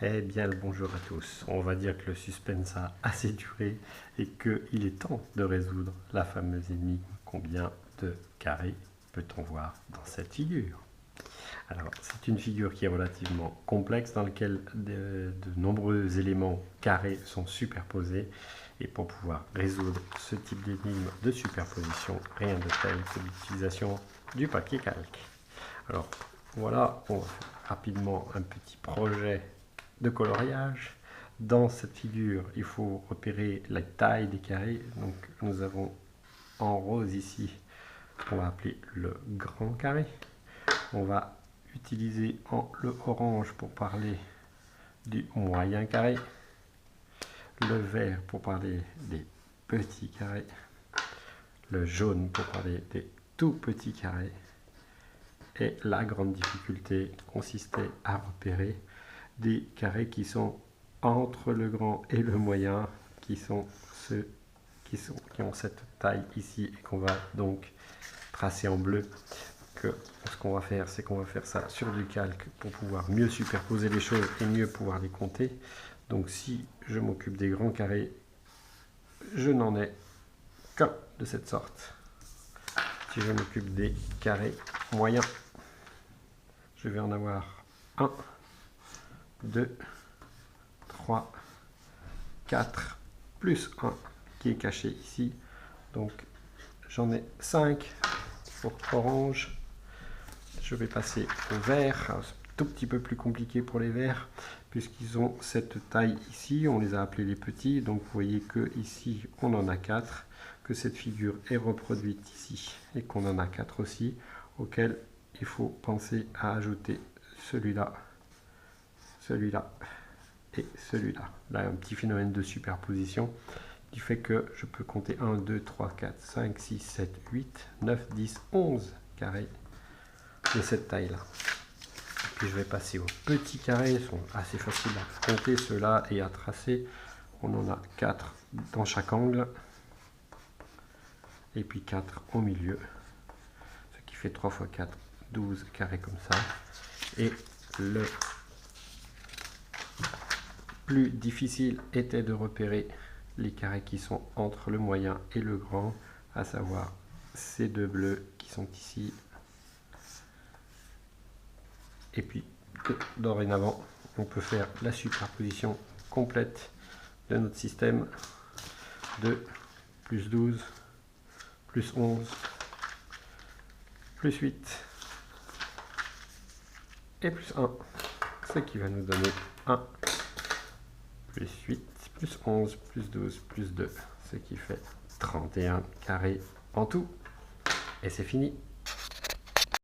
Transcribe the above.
Eh bien, le bonjour à tous. On va dire que le suspense a assez duré et qu'il est temps de résoudre la fameuse énigme. Combien de carrés peut-on voir dans cette figure? Alors, c'est une figure qui est relativement complexe dans laquelle de nombreux éléments carrés sont superposés. Et pour pouvoir résoudre ce type d'énigme de superposition, rien de tel que l'utilisation du papier calque. Alors, voilà, on va faire rapidement un petit projet de coloriage. Dans cette figure, il faut repérer la taille des carrés. Donc nous avons en rose ici, on va appeler le grand carré. On va utiliser le orange pour parler du moyen carré. Le vert pour parler des petits carrés. Le jaune pour parler des tout petits carrés. Et la grande difficulté consistait à repérer des carrés qui sont entre le grand et le moyen, qui sont ceux qui ont cette taille ici et qu'on va donc tracer en bleu. Ce qu'on va faire, c'est qu'on va faire ça sur du calque pour pouvoir mieux superposer les choses et mieux pouvoir les compter. Donc si je m'occupe des grands carrés, je n'en ai qu'un de cette sorte. Si je m'occupe des carrés moyens, je vais en avoir 1, 2, 3, 4, plus 1 qui est caché ici. Donc j'en ai 5 pour orange. Je vais passer au vert. C'est un tout petit peu plus compliqué pour les verts puisqu'ils ont cette taille ici. On les a appelés les petits. Donc vous voyez que ici on en a 4, que cette figure est reproduite ici et qu'on en a 4 aussi, auquel il faut penser à ajouter celui-là, celui-là et celui-là. Là, un petit phénomène de superposition qui fait que je peux compter 1, 2, 3, 4, 5, 6, 7, 8, 9, 10, 11 carrés de cette taille-là. Puis je vais passer aux petits carrés, ils sont assez faciles à compter ceux-là et à tracer. On en a 4 dans chaque angle et puis 4 au milieu, ce qui fait 3 x 4, 12 carrés comme ça. Et le plus difficile était de repérer les carrés qui sont entre le moyen et le grand, à savoir ces deux bleus qui sont ici. Et puis, dorénavant, on peut faire la superposition complète de notre système de plus 12, plus 11, plus 8 et plus 1, ce qui va nous donner 1, plus 8, plus 11, plus 12, plus 2, ce qui fait 31 carrés en tout. Et c'est fini.